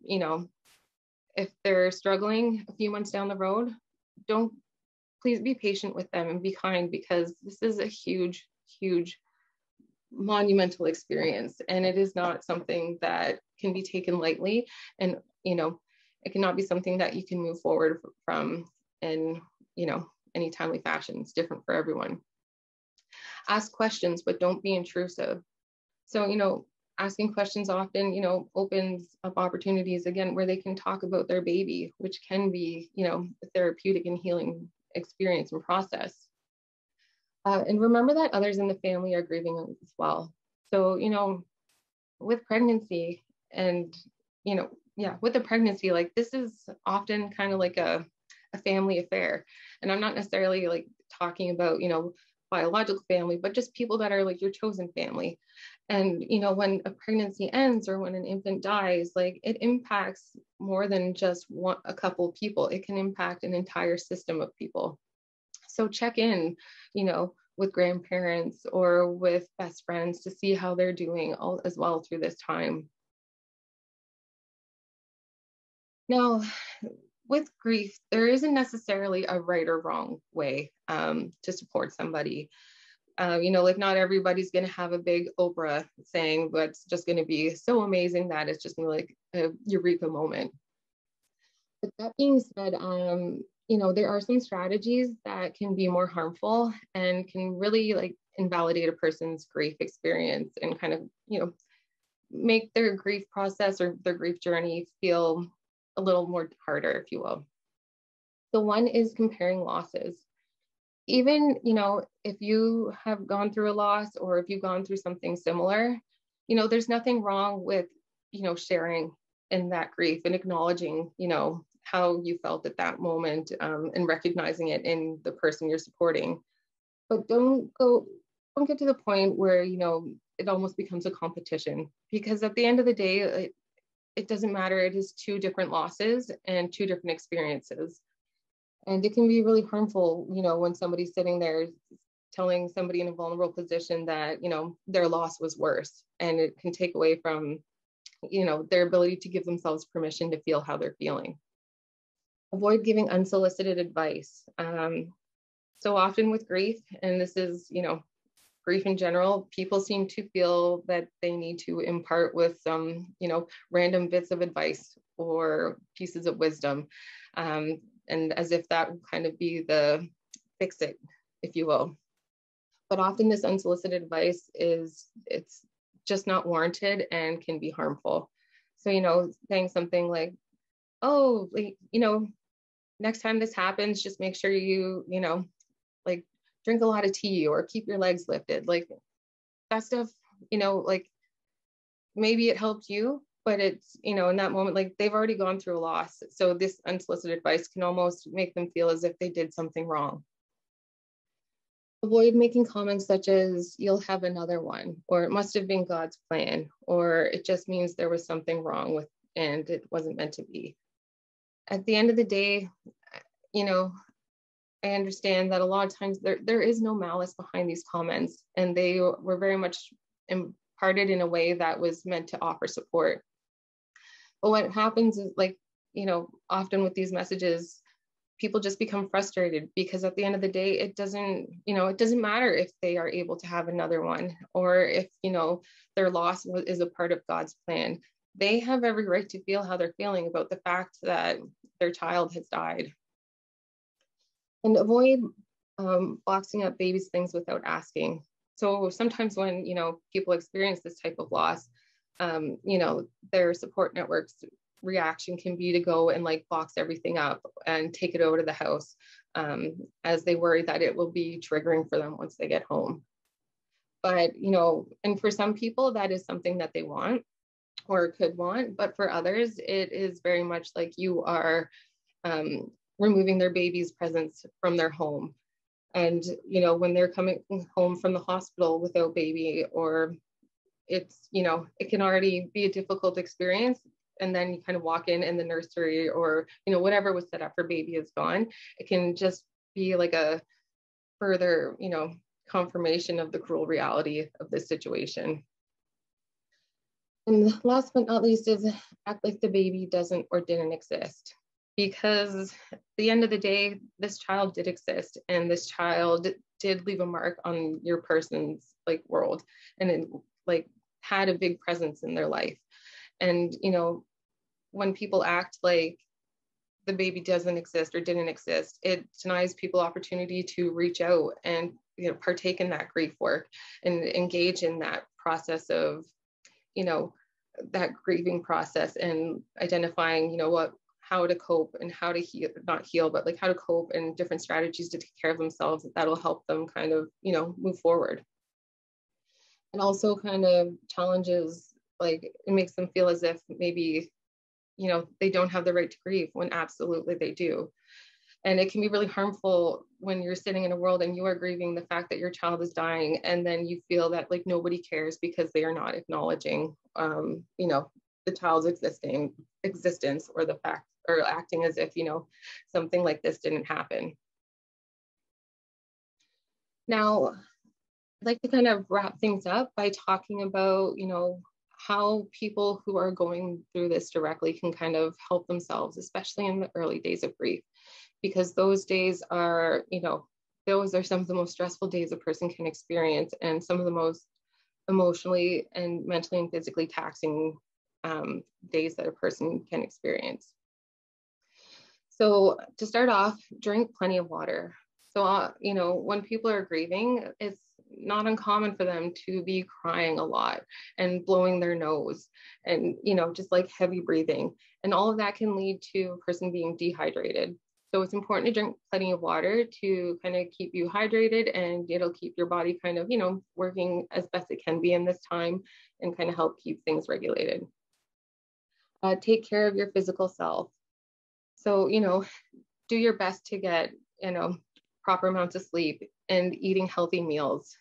if they're struggling a few months down the road, please be patient with them and be kind, because this is a huge, huge monumental experience, and it is not something that can be taken lightly. And, it cannot be something that you can move forward from in, any timely fashion. It's different for everyone. Ask questions, but don't be intrusive. So, asking questions often, opens up opportunities again where they can talk about their baby, which can be, a therapeutic and healing experience and process. And remember that others in the family are grieving as well. So, with pregnancy and, with the pregnancy, like this is often kind of like a family affair. And I'm not necessarily like talking about, biological family, but just people that are like your chosen family. And, you know, when a pregnancy ends or when an infant dies, like it impacts more than just a couple of people. It can impact an entire system of people. So check in, you know, with grandparents or with best friends to see how they're doing all as well through this time. Now, with grief, there isn't necessarily a right or wrong way to support somebody. You know, like not everybody's going to have a big Oprah saying that's just going to be so amazing that it's just going to like a eureka moment. But that being said, you know, there are some strategies that can be more harmful and can really like invalidate a person's grief experience and kind of, you know, make their grief process or their grief journey feel a little more harder, if you will. The one is comparing losses. Even, you know, if you have gone through a loss or if you've gone through something similar, you know, there's nothing wrong with, you know, sharing in that grief and acknowledging, you know, how you felt at that moment and recognizing it in the person you're supporting. But don't get to the point where, you know, it almost becomes a competition, because at the end of the day, it doesn't matter. It is two different losses and two different experiences. And it can be really harmful, you know, when somebody's sitting there telling somebody in a vulnerable position that, you know, their loss was worse. And it can take away from, you know, their ability to give themselves permission to feel how they're feeling. Avoid giving unsolicited advice. So often with grief, and this is, you know, grief in general, people seem to feel that they need to impart with some, you know, random bits of advice or pieces of wisdom. And as if that would kind of be the fix it, if you will. But often this unsolicited advice it's just not warranted and can be harmful. So, you know, saying something like, oh, like, you know, next time this happens, just make sure you know, like drink a lot of tea or keep your legs lifted. Like that stuff, you know, like maybe it helped you, but it's, you know, in that moment, like they've already gone through a loss. So this unsolicited advice can almost make them feel as if they did something wrong. Avoid making comments such as, you'll have another one, or it must have been God's plan, or it just means there was something wrong with and it wasn't meant to be. At the end of the day, you know, I understand that a lot of times there is no malice behind these comments, and they were very much imparted in a way that was meant to offer support. But what happens is, like, you know, often with these messages, people just become frustrated because at the end of the day, it doesn't, you know, it doesn't matter if they are able to have another one or if, you know, their loss is a part of God's plan. They have every right to feel how they're feeling about the fact that their child has died. And avoid boxing up babies' things without asking. So sometimes when, you know, people experience this type of loss, you know, their support networks reaction can be to go and like box everything up and take it over to the house, as they worry that it will be triggering for them once they get home. But, you know, and for some people that is something that they want or could want, but for others, it is very much like you are removing their baby's presence from their home. And, you know, when they're coming home from the hospital without baby, or it's, you know, it can already be a difficult experience. And then you kind of walk in the nursery or, you know, whatever was set up for baby is gone. It can just be like a further, you know, confirmation of the cruel reality of this situation. And last but not least is act like the baby doesn't or didn't exist. Because at the end of the day, this child did exist, and this child did leave a mark on your person's like world, and it like had a big presence in their life. And, you know, when people act like the baby doesn't exist or didn't exist, it denies people opportunity to reach out and, you know, partake in that grief work and engage in that process of, you know, that grieving process and identifying, you know, how to cope and how to heal, not heal, but like how to cope and different strategies to take care of themselves that'll help them kind of, you know, move forward. And also kind of challenges, like it makes them feel as if maybe, you know, they don't have the right to grieve when absolutely they do. And it can be really harmful when you're sitting in a world and you are grieving the fact that your child is dying, and then you feel that like nobody cares because they are not acknowledging, the child's existence, or the fact, or acting as if, something like this didn't happen. Now, I'd like to kind of wrap things up by talking about, how people who are going through this directly can kind of help themselves, especially in the early days of grief, because those days are, those are some of the most stressful days a person can experience, and some of the most emotionally and mentally and physically taxing days that a person can experience. So to start off, drink plenty of water. So, when people are grieving, it's not uncommon for them to be crying a lot and blowing their nose and, just like heavy breathing. And all of that can lead to a person being dehydrated. So it's important to drink plenty of water to kind of keep you hydrated, and it'll keep your body kind of, working as best it can be in this time, and kind of help keep things regulated. Take care of your physical self. So, do your best to get, proper amounts of sleep and eating healthy meals,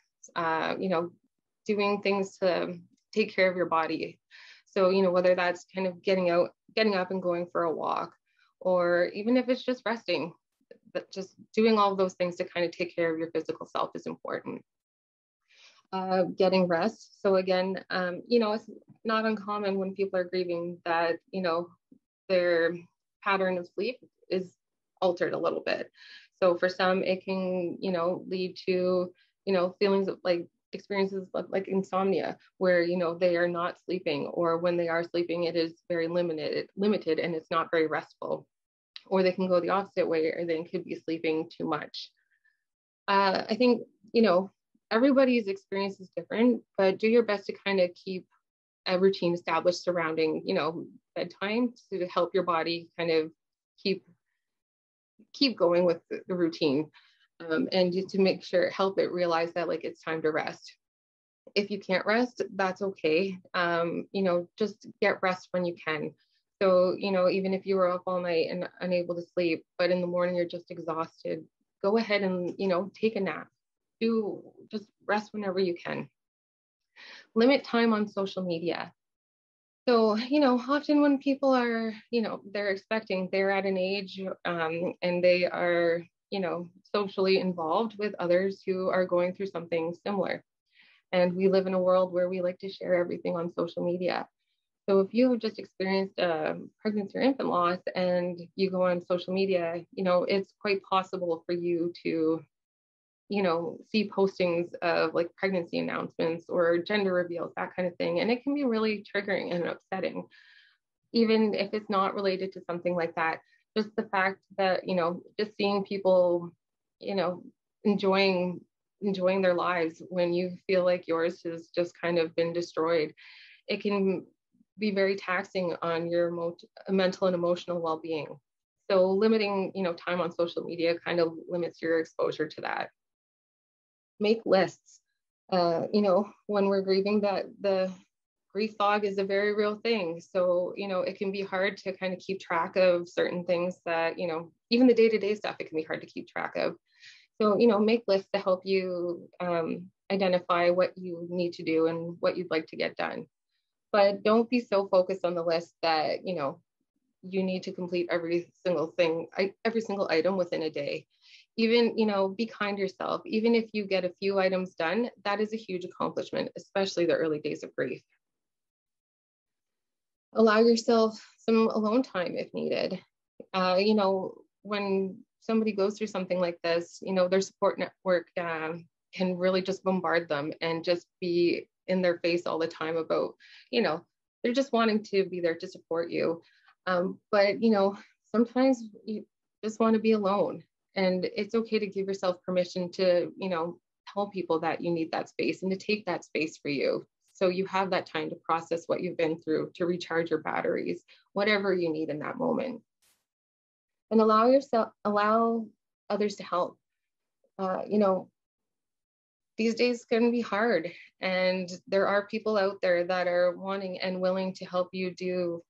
doing things to take care of your body. So, whether that's kind of getting up and going for a walk, or even if it's just resting, but just doing all of those things to kind of take care of your physical self is important. Getting rest. So again, it's not uncommon when people are grieving that, their pattern of sleep is altered a little bit. So for some, it can, lead to, feelings of like experiences like insomnia, where, they are not sleeping, or when they are sleeping, it is very limited, and it's not very restful. Or they can go the opposite way, or they could be sleeping too much. I think, everybody's experience is different, but do your best to kind of keep a routine established surrounding, bedtime, to help your body kind of keep going with the routine, and just to make sure, help it realize that like it's time to rest. If you can't rest, that's okay. Just get rest when you can. So, even if you were up all night and unable to sleep, but in the morning you're just exhausted, go ahead and, take a nap. Just rest whenever you can. Limit time on social media. So, often when people are, they're at an age, and they are, socially involved with others who are going through something similar. And we live in a world where we like to share everything on social media. So if you have just experienced pregnancy or infant loss and you go on social media, it's quite possible for you to, see postings of like pregnancy announcements or gender reveals, that kind of thing. And it can be really triggering and upsetting, even if it's not related to something like that. Just the fact that, just seeing people, enjoying their lives when you feel like yours has just kind of been destroyed, it can be very taxing on your mental and emotional well-being. So limiting, time on social media kind of limits your exposure to that. Make lists. When we're grieving, that the grief fog is a very real thing. So, it can be hard to kind of keep track of certain things that, even the day-to-day stuff, it can be hard to keep track of. So, make lists to help you identify what you need to do and what you'd like to get done. But don't be so focused on the list that, you need to complete every single item within a day. Even, be kind to yourself. Even if you get a few items done, that is a huge accomplishment, especially the early days of grief. Allow yourself some alone time if needed. When somebody goes through something like this, their support network can really just bombard them and just be in their face all the time about, they're just wanting to be there to support you. But, sometimes you just want to be alone, and it's okay to give yourself permission to, tell people that you need that space and to take that space for you. So you have that time to process what you've been through, to recharge your batteries, whatever you need in that moment. And allow others to help. These days can be hard, and there are people out there that are wanting and willing to help you do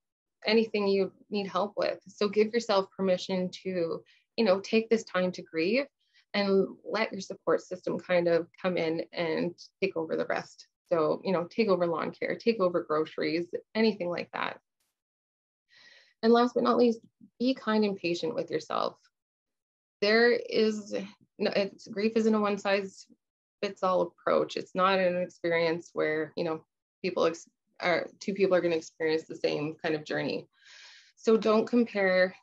anything you need help with. So give yourself permission to, take this time to grieve and let your support system kind of come in and take over the rest. So, take over lawn care, take over groceries, anything like that. And last but not least, be kind and patient with yourself. Grief isn't a one size fits all approach. It's not an experience where, two people are going to experience the same kind of journey. So don't compare,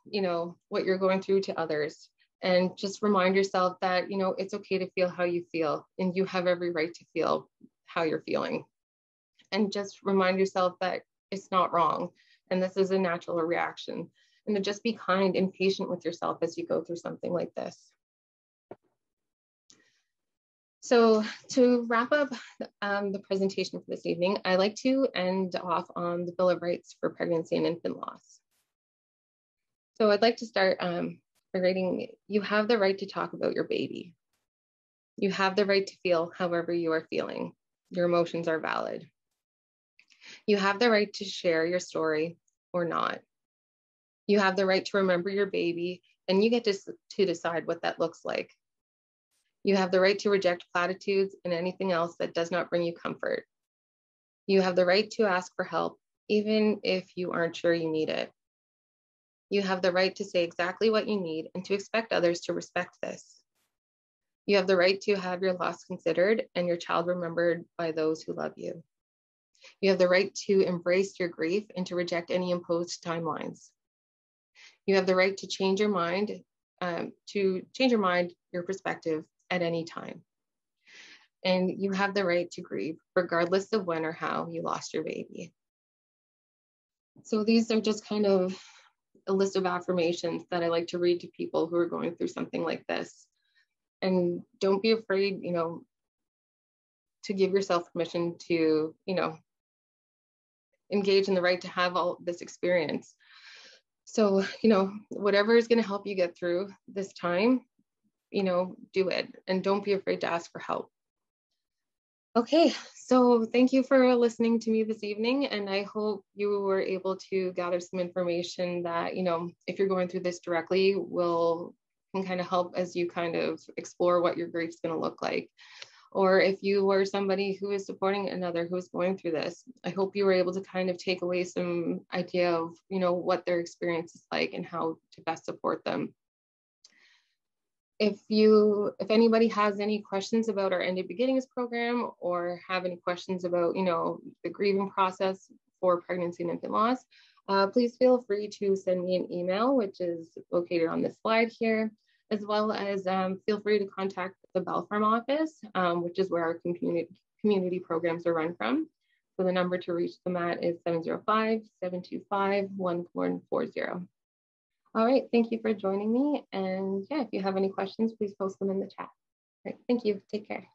what you're going through to others, and just remind yourself that, it's okay to feel how you feel, and you have every right to feel how you're feeling. And just remind yourself that it's not wrong, and this is a natural reaction, and to just be kind and patient with yourself as you go through something like this. So to wrap up the presentation for this evening, I like to end off on the Bill of Rights for pregnancy and infant loss. So I'd like to start by reading, you have the right to talk about your baby. You have the right to feel however you are feeling. Your emotions are valid. You have the right to share your story or not. You have the right to remember your baby, and you get to decide what that looks like. You have the right to reject platitudes and anything else that does not bring you comfort. You have the right to ask for help, even if you aren't sure you need it. You have the right to say exactly what you need and to expect others to respect this. You have the right to have your loss considered and your child remembered by those who love you. You have the right to embrace your grief and to reject any imposed timelines. You have the right to change your mind, your perspective at any time. And you have the right to grieve, regardless of when or how you lost your baby. So these are just kind of a list of affirmations that I like to read to people who are going through something like this. And don't be afraid, to give yourself permission to, engage in the right to have all this experience. So, whatever is going to help you get through this time, do it, and don't be afraid to ask for help. Okay, so thank you for listening to me this evening, and I hope you were able to gather some information that, if you're going through this directly, can kind of help as you kind of explore what your grief is going to look like. Or if you are somebody who is supporting another who is going through this, I hope you were able to kind of take away some idea of, what their experience is like and how to best support them. If anybody has any questions about our Ended Beginnings program, or have any questions about, the grieving process for pregnancy and infant loss, please feel free to send me an email, which is located on this slide here, as well as feel free to contact the Bell Farm office, which is where our community programs are run from. So the number to reach them at is 705-725-1440. All right, thank you for joining me. And yeah, if you have any questions, please post them in the chat. All right, thank you. Take care.